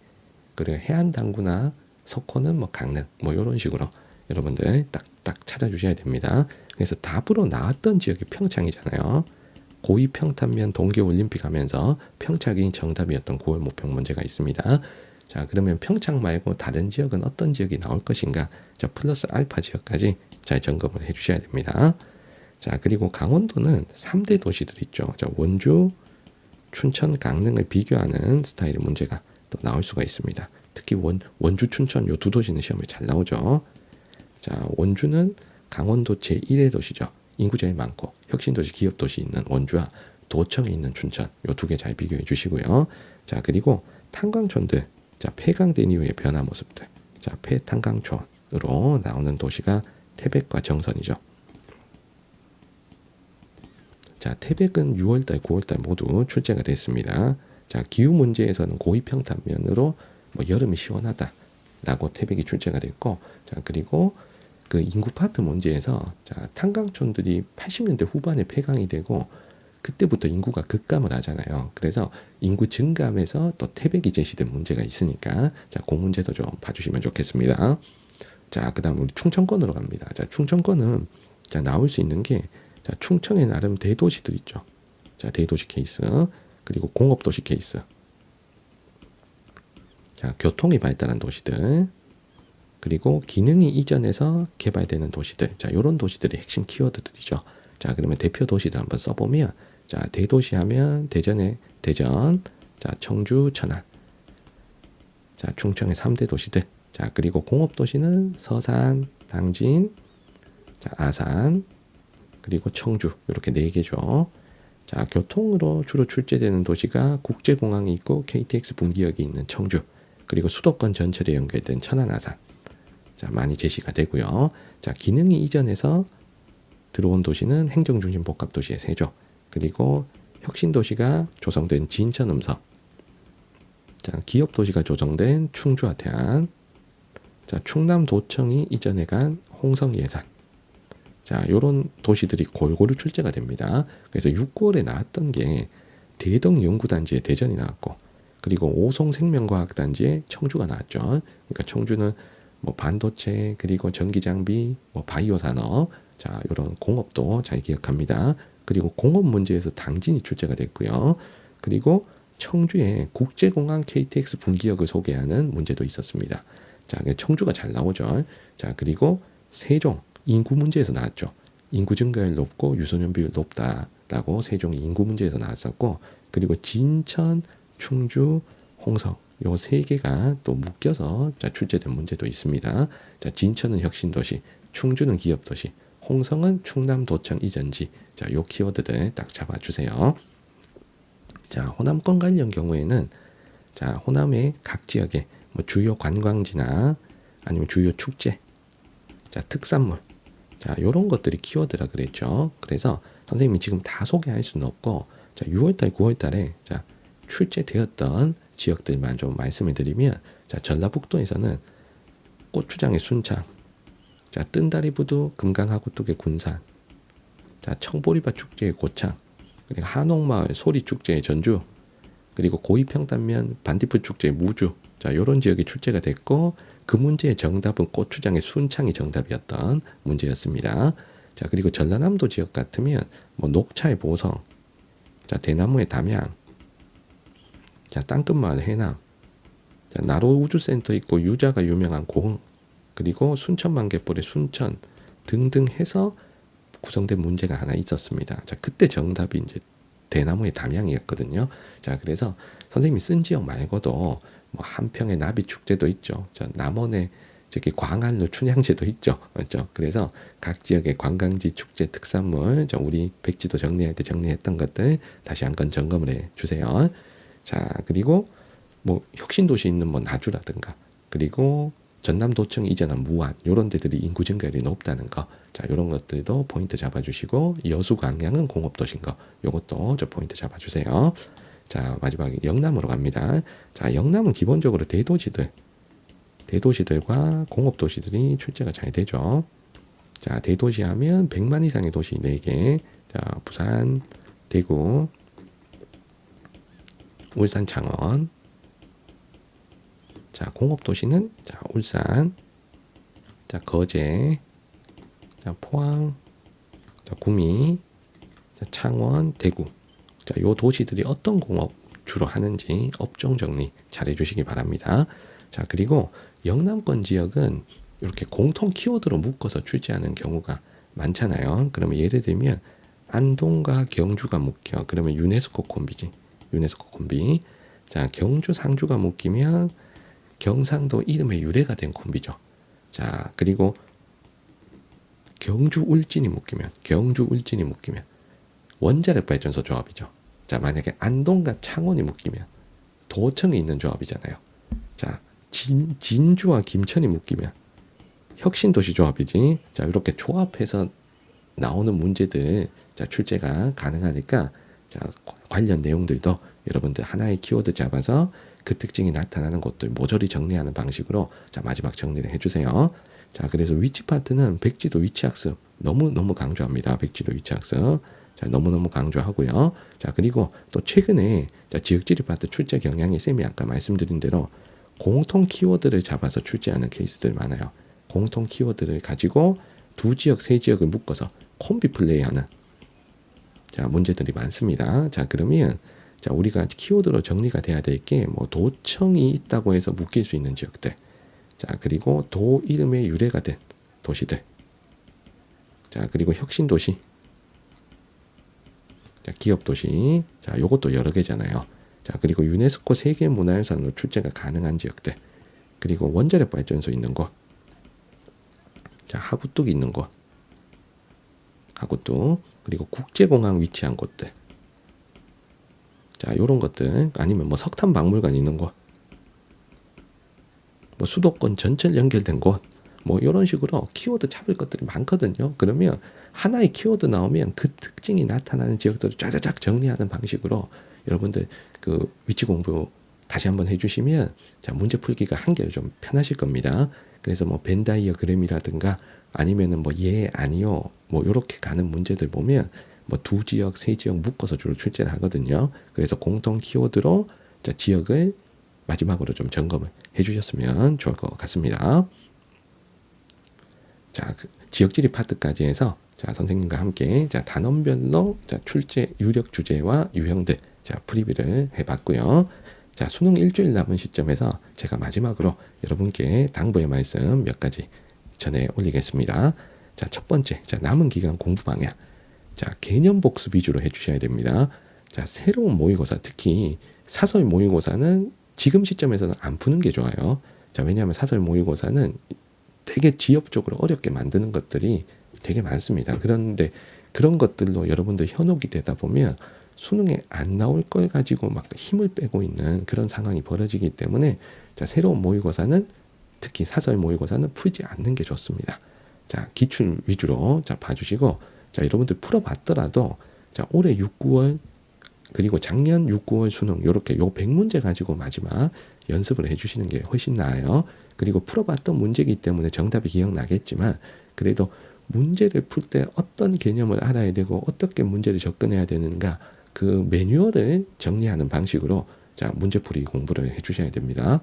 그리고 해안당구나 석호는 뭐 강릉, 뭐 이런 식으로 여러분들 딱딱 찾아주셔야 됩니다. 그래서 답으로 나왔던 지역이 평창이잖아요. 고위평탄면 동계올림픽 하면서 평창이 정답이었던 9월 모평 문제가 있습니다. 자, 그러면 평창 말고 다른 지역은 어떤 지역이 나올 것인가? 자, 플러스 알파 지역까지 잘 점검을 해주셔야 됩니다. 자, 그리고 강원도는 3대 도시들 있죠. 자, 원주, 춘천, 강릉을 비교하는 스타일의 문제가 또 나올 수가 있습니다. 특히 원주, 춘천 요 두 도시는 시험에 잘 나오죠. 자, 원주는 강원도 제1의 도시죠. 인구 제일 많고 혁신도시, 기업도시 있는 원주와 도청에 있는 춘천 요 두 개 잘 비교해 주시고요. 자, 그리고 탄광촌들, 자, 폐광된 이후의 변화 모습들, 자, 폐탄광촌으로 나오는 도시가 태백과 정선이죠. 자, 태백은 6월달, 9월달 모두 출제가 됐습니다. 자, 기후 문제에서는 고위평탄면으로 뭐 여름이 시원하다라고 태백이 출제가 됐고, 자, 그리고 그 인구 파트 문제에서 자, 탄광촌들이 80년대 후반에 폐광이 되고 그때부터 인구가 급감을 하잖아요. 그래서 인구 증감에서 또 태백이 제시된 문제가 있으니까 자, 그 문제도 좀 봐주시면 좋겠습니다. 자, 그다음 우리 충청권으로 갑니다. 자, 충청권은 자, 나올 수 있는 게 자, 충청에 나름 대도시들 있죠. 자, 대도시 케이스, 그리고 공업도시 케이스. 자, 교통이 발달한 도시들, 그리고 기능이 이전해서 개발되는 도시들. 자, 요런 도시들이 핵심 키워드들이죠. 자, 그러면 대표 도시들 한번 써보면, 자, 대도시 하면 대전에 대전, 자, 청주, 천안. 자, 충청의 3대 도시들. 자, 그리고 공업도시는 서산, 당진, 자, 아산, 그리고 청주 이렇게 4개죠. 자, 교통으로 주로 출제되는 도시가 국제공항이 있고 KTX 분기역이 있는 청주, 그리고 수도권 전철에 연결된 천안, 아산. 자, 많이 제시가 되고요. 자, 기능이 이전해서 들어온 도시는 행정중심 복합도시의 세조, 그리고 혁신도시가 조성된 진천, 음성. 자, 기업도시가 조성된 충주와 태안. 자, 충남도청이 이전해 간 홍성, 예산. 자, 요런 도시들이 골고루 출제가 됩니다. 그래서 6, 9월에 나왔던 게 대덕연구단지에 대전이 나왔고, 그리고 오송생명과학단지에 청주가 나왔죠. 그러니까 청주는 뭐 반도체, 그리고 전기장비, 뭐 바이오 산업, 자, 요런 공업도 잘 기억합니다. 그리고 공업 문제에서 당진이 출제가 됐고요. 그리고 청주에 국제공항 KTX 분기역을 소개하는 문제도 있었습니다. 자, 청주가 잘 나오죠. 자, 그리고 세종 인구 문제에서 나왔죠. 인구 증가율 높고 유소년 비율 높다라고 세종이 인구 문제에서 나왔었고, 그리고 진천, 충주, 홍성 요 3개가 또 묶여서 자, 출제된 문제도 있습니다. 자, 진천은 혁신도시, 충주는 기업도시, 홍성은 충남도청 이전지. 자, 요 키워드들 딱 잡아주세요. 자, 호남권 관련 경우에는 자, 호남의 각 지역의 뭐 주요 관광지나 아니면 주요 축제, 자, 특산물, 자, 요런 것들이 키워드라 그랬죠. 그래서 선생님이 지금 다 소개할 수는 없고, 자, 6월달, 9월달에 자, 출제되었던 지역들만 좀 말씀을 드리면, 자, 전라북도에서는 고추장의 순창, 자, 뜬다리부두 금강하구뚝의 군산, 자, 청보리밭 축제의 고창, 그리고 한옥마을 소리축제의 전주, 그리고 고이평단면 반딧불 축제의 무주. 자, 요런 지역이 출제가 됐고, 그 문제의 정답은 고추장의 순창이 정답이었던 문제였습니다. 자, 그리고 전라남도 지역 같으면 뭐 녹차의 보성, 자, 대나무의 담양, 자, 땅끝마을 해남, 자, 나로 우주센터 있고 유자가 유명한 고흥, 그리고 순천만개불의 순천 등등 해서 구성된 문제가 하나 있었습니다. 자, 그때 정답이 이제 대나무의 담양이었거든요. 자, 그래서 선생님이 쓴 지역 말고도 뭐 한평의 나비 축제도 있죠. 자, 남원의 저기 광안루 춘향제도 있죠. 그렇죠? 그래서 각 지역의 관광지, 축제, 특산물, 자, 우리 백지도 정리할 때 정리했던 것들 다시 한번 점검을 해 주세요. 자, 그리고 뭐 혁신도시 있는 뭐 나주라든가, 그리고 전남도청 이전한 무안 요런 데들이 인구 증가율이 높다는 거, 자, 요런 것들도 포인트 잡아주시고, 여수광양은 공업도시인 거 요것도 저 포인트 잡아주세요. 자, 마지막에 영남으로 갑니다. 자, 영남은 기본적으로 대도시들과 공업도시들이 출제가 잘 되죠. 자, 대도시 하면 100만 이상의 도시 4개. 자, 부산, 대구, 울산, 창원. 자, 공업도시는 자, 울산, 자, 거제, 자, 포항, 자, 구미, 자, 창원, 대구. 자, 요 도시들이 어떤 공업 주로 하는지 업종 정리 잘 해주시기 바랍니다. 자, 그리고 영남권 지역은 이렇게 공통 키워드로 묶어서 출제하는 경우가 많잖아요. 그러면 예를 들면 안동과 경주가 묶여. 그러면 유네스코 콤비지. 유네스코 콤비. 자, 경주 상주가 묶이면 경상도 이름의 유래가 된 콤비죠. 자, 그리고 경주 울진이 묶이면 원자력 발전소 조합이죠. 자, 만약에 안동과 창원이 묶이면 도청이 있는 조합이잖아요. 자, 진주와 김천이 묶이면 혁신도시 조합이지. 자, 이렇게 조합해서 나오는 문제들 자, 출제가 가능하니까 자, 관련 내용들도 여러분들 하나의 키워드 잡아서 그 특징이 나타나는 것들 모조리 정리하는 방식으로 자, 마지막 정리를 해주세요. 자, 그래서 위치 파트는 백지도 위치학습 너무 강조합니다. 백지도 위치학습 자, 너무너무 강조하고요. 자, 그리고 또 최근에 자, 지역지리 파트 출제 경향이 쌤이 아까 말씀드린 대로 공통 키워드를 잡아서 출제하는 케이스들 많아요. 공통 키워드를 가지고 두 지역, 세 지역을 묶어서 콤비 플레이하는 자, 문제들이 많습니다. 자, 그러면 자, 우리가 키워드로 정리가 돼야 될 게 뭐 도청이 있다고 해서 묶일 수 있는 지역들. 자, 그리고 도 이름의 유래가 된 도시들. 자, 그리고 혁신도시. 자, 기업도시. 자, 요것도 여러 개잖아요. 자, 그리고 유네스코 세계문화유산으로 출제가 가능한 지역들. 그리고 원자력 발전소 있는 곳. 자, 하구뚝 있는 곳. 하구뚝. 그리고 국제공항 위치한 곳들. 자, 요런 것들. 아니면 뭐 석탄 박물관 있는 곳. 뭐 수도권 전철 연결된 곳. 뭐 이런 식으로 키워드 잡을 것들이 많거든요. 그러면 하나의 키워드 나오면 그 특징이 나타나는 지역들을 쫙쫙 정리하는 방식으로 여러분들 그 위치 공부 다시 한번 해주시면 자, 문제 풀기가 한결 좀 편하실 겁니다. 그래서 뭐 벤다이어그램이라든가 아니면은 뭐 예, 아니요 뭐 이렇게 가는 문제들 보면 뭐 두 지역, 세 지역 묶어서 주로 출제를 하거든요. 그래서 공통 키워드로 자, 지역을 마지막으로 좀 점검을 해주셨으면 좋을 것 같습니다. 자, 그 지역지리 파트까지 해서 자, 선생님과 함께 자, 단원별로 자, 출제 유력 주제와 유형들 자, 프리뷰를 해봤고요. 자, 수능 일주일 남은 시점에서 제가 마지막으로 여러분께 당부의 말씀 몇 가지 전해 올리겠습니다. 자, 첫 번째, 자, 남은 기간 공부 방향. 자, 개념 복습 위주로 해주셔야 됩니다. 자, 새로운 모의고사, 특히 사설 모의고사는 지금 시점에서는 안 푸는 게 좋아요. 자, 왜냐하면 사설 모의고사는 되게 지엽적으로 어렵게 만드는 것들이 되게 많습니다. 그런데 그런 것들로 여러분들 현혹이 되다 보면 수능에 안 나올 걸 가지고 막 힘을 빼고 있는 그런 상황이 벌어지기 때문에 자, 새로운 모의고사는 특히 사설 모의고사는 풀지 않는 게 좋습니다. 자, 기출 위주로 자, 봐주시고 자, 여러분들 풀어봤더라도 자, 올해 6, 9월 그리고 작년 6, 9월 수능 이렇게 요 100문제 가지고 마지막 연습을 해주시는 게 훨씬 나아요. 그리고 풀어봤던 문제이기 때문에 정답이 기억나겠지만 그래도 문제를 풀 때 어떤 개념을 알아야 되고 어떻게 문제를 접근해야 되는가 그 매뉴얼을 정리하는 방식으로 자, 문제풀이 공부를 해주셔야 됩니다.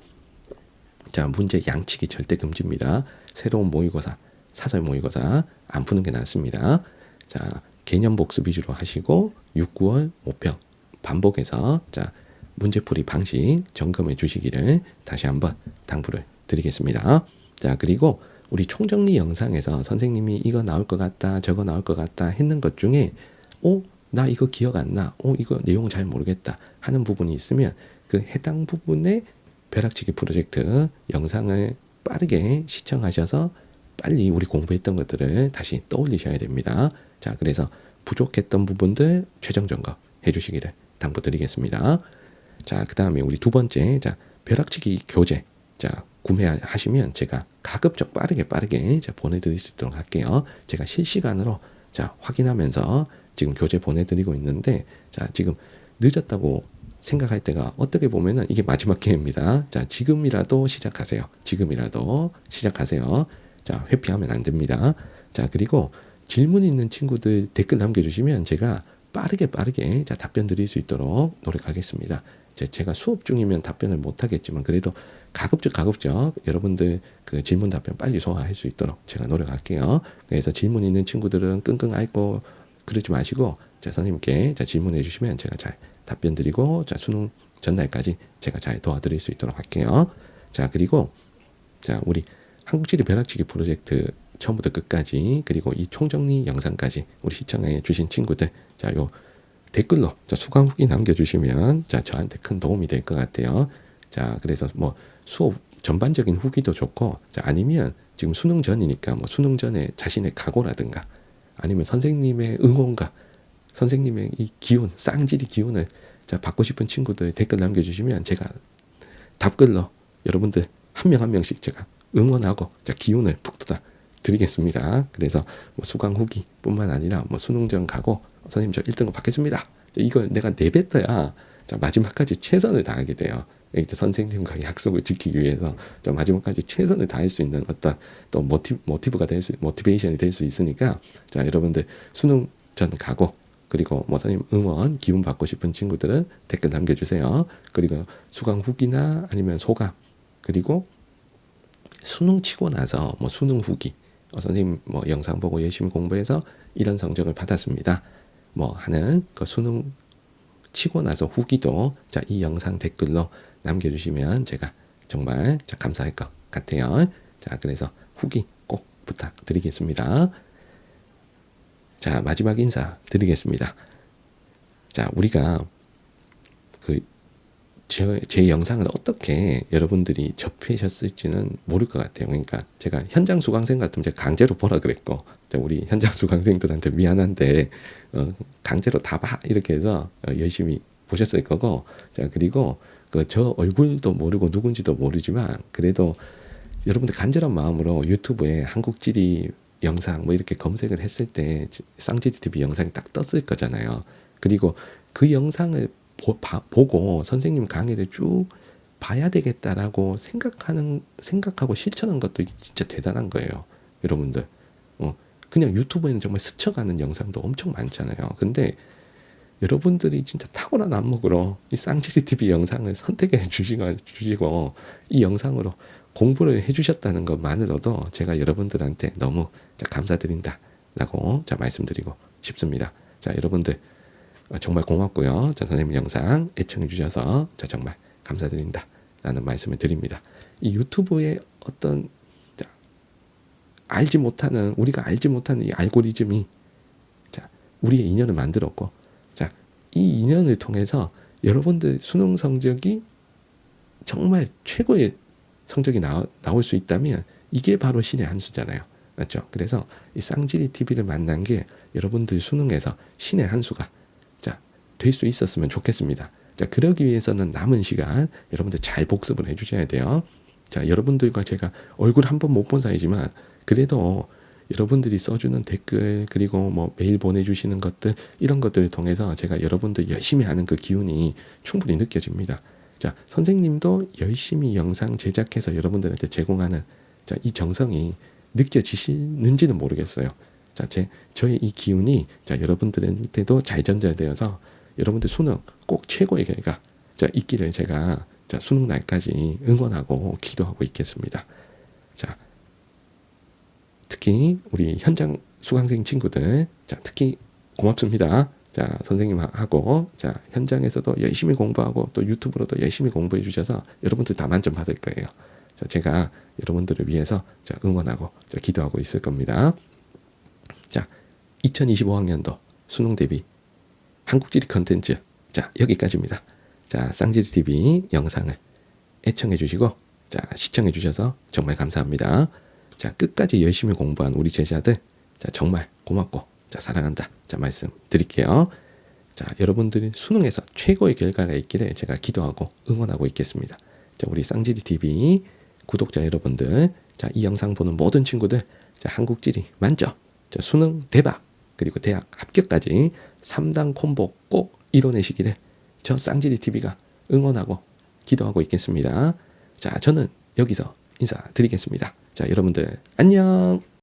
자, 문제 양치기 절대 금지입니다. 새로운 모의고사, 사설 모의고사 안 푸는 게 낫습니다. 자, 개념 복습 위주로 하시고 6, 9월 모평 반복해서 자, 문제풀이 방식 점검해 주시기를 다시 한번 당부를 드리겠습니다. 자, 그리고 우리 총정리 영상에서 선생님이 이거 나올 것 같다, 저거 나올 것 같다 했는 것 중에 나 이거 기억 안 나, 이거 내용 잘 모르겠다 하는 부분이 있으면 그 해당 부분의 벼락치기 프로젝트 영상을 빠르게 시청하셔서 빨리 우리 공부했던 것들을 다시 떠올리셔야 됩니다. 자, 그래서 부족했던 부분들 최종 점검 해주시기를 당부드리겠습니다. 자, 그 다음에 우리 두 번째, 자, 벼락치기 교재, 자, 구매하시면 제가 가급적 빠르게 자, 보내드릴 수 있도록 할게요. 제가 실시간으로 자, 확인하면서 지금 교재 보내드리고 있는데, 자, 지금 늦었다고 생각할 때가 어떻게 보면은 이게 마지막 기회입니다. 자, 지금이라도 시작하세요. 자, 회피하면 안 됩니다. 자, 그리고 질문 있는 친구들 댓글 남겨주시면 제가 빠르게 자, 답변 드릴 수 있도록 노력하겠습니다. 제가 수업 중이면 답변을 못 하겠지만 그래도 가급적 여러분들 그 질문 답변 빨리 소화할 수 있도록 제가 노력할게요. 그래서 질문 있는 친구들은 끙끙 앓고 그러지 마시고 자, 선생님께 자, 질문해 주시면 제가 잘 답변 드리고 자, 수능 전날까지 제가 잘 도와드릴 수 있도록 할게요. 자, 그리고 자, 우리 한국지리 벼락치기 프로젝트 처음부터 끝까지 그리고 이 총정리 영상까지 우리 시청해 주신 친구들 자, 요 댓글로 자, 수강 후기 남겨주시면 자, 저한테 큰 도움이 될 것 같아요. 자, 그래서 뭐 수업 전반적인 후기도 좋고 자, 아니면 지금 수능 전이니까 뭐 수능 전에 자신의 각오라든가 아니면 선생님의 응원과 선생님의 이 기운, 쌍질이 기운을 자, 받고 싶은 친구들 댓글 남겨주시면 제가 답글로 여러분들 한 명 한 명씩 제가 응원하고 자, 기운을 북돋아 드리겠습니다. 그래서 뭐 수강 후기뿐만 아니라 뭐 수능 전 가고 선생님 저 1등급 받겠습니다. 이걸 내가 내뱉어야 자, 마지막까지 최선을 다하게 돼요. 선생님과 약속을 지키기 위해서 자, 마지막까지 최선을 다할 수 있는 어떤 또 모티브가 될 수, 모티베이션이 될 수 있으니까 자, 여러분들 수능 전 가고 그리고 뭐 선생님 응원 기운 받고 싶은 친구들은 댓글 남겨주세요. 그리고 수강 후기나 아니면 소감 그리고 수능 치고 나서 뭐 수능 후기 선생님 뭐 영상 보고 열심히 공부해서 이런 성적을 받았습니다. 뭐 하는 그 수능 치고 나서 후기도 자, 이 영상 댓글로 남겨주시면 제가 정말 자, 감사할 것 같아요. 자, 그래서 후기 꼭 부탁드리겠습니다. 자, 마지막 인사 드리겠습니다. 자, 우리가 제 영상을 어떻게 여러분들이 접하셨을지는 모를 것 같아요. 그러니까 제가 현장 수강생 같으면 제가 강제로 보라 그랬고, 우리 현장 수강생들한테 미안한데 강제로 다 봐 이렇게 해서 열심히 보셨을 거고, 자, 그리고 저 얼굴도 모르고 누군지도 모르지만 그래도 여러분들 간절한 마음으로 유튜브에 한국지리 영상 뭐 이렇게 검색을 했을 때 쌍지리 TV 영상이 딱 떴을 거잖아요. 그리고 그 영상을 보고 선생님 강의를 쭉 봐야 되겠다라고 생각하고 실천한 것도 진짜 대단한 거예요. 여러분들. 그냥 유튜브에는 정말 스쳐가는 영상도 엄청 많잖아요. 근데 여러분들이 진짜 탁월한 안목으로 이 쌍지리 TV 영상을 선택해 주시고 이 영상으로 공부를 해주셨다는 것만으로도 제가 여러분들한테 너무 감사드린다라고 말씀드리고 싶습니다. 자, 여러분들 정말 고맙고요. 자, 선생님 영상 애청해 주셔서 정말 감사드린다라는 말씀을 드립니다. 이 유튜브의 어떤 우리가 알지 못하는 이 알고리즘이 우리의 인연을 만들었고, 이 인연을 통해서 여러분들 수능 성적이 정말 최고의 성적이 나올 수 있다면 이게 바로 신의 한 수잖아요. 맞죠? 그래서 이 쌍지리 TV를 만난 게 여러분들 수능에서 신의 한 수가 될 수 있었으면 좋겠습니다. 자, 그러기 위해서는 남은 시간 여러분들 잘 복습을 해주셔야 돼요. 자, 여러분들과 제가 얼굴 한 번 못 본 사이지만 그래도 여러분들이 써주는 댓글 그리고 뭐 메일 보내주시는 것들 이런 것들을 통해서 제가 여러분들 열심히 하는 그 기운이 충분히 느껴집니다. 자, 선생님도 열심히 영상 제작해서 여러분들한테 제공하는 이 정성이 느껴지시는지는 모르겠어요. 자, 저의 이 기운이 여러분들한테도 잘 전달되어서 여러분들 수능 꼭 최고의 결과 있기를 제가 수능 날까지 응원하고 기도하고 있겠습니다. 자, 특히 우리 현장 수강생 친구들 특히 고맙습니다. 자, 선생님하고 현장에서도 열심히 공부하고 또 유튜브로도 열심히 공부해 주셔서 여러분들 다 만점 받을 거예요. 자, 제가 여러분들을 위해서 응원하고 기도하고 있을 겁니다. 자, 2025학년도 수능 대비 한국지리 컨텐츠 여기까지입니다. 자, 쌍지리 TV 영상을 애청해 주시고 시청해 주셔서 정말 감사합니다. 자, 끝까지 열심히 공부한 우리 제자들 정말 고맙고 사랑한다 말씀 드릴게요. 자, 여러분들이 수능에서 최고의 결과가 있기를 제가 기도하고 응원하고 있겠습니다. 자, 우리 쌍지리 TV 구독자 여러분들 이 영상 보는 모든 친구들 한국지리 만점 수능 대박 그리고 대학 합격까지 3단 콤보 꼭 이뤄내시기를 저 쌍지리 TV가 응원하고 기도하고 있겠습니다. 자, 저는 여기서 인사드리겠습니다. 자, 여러분들 안녕.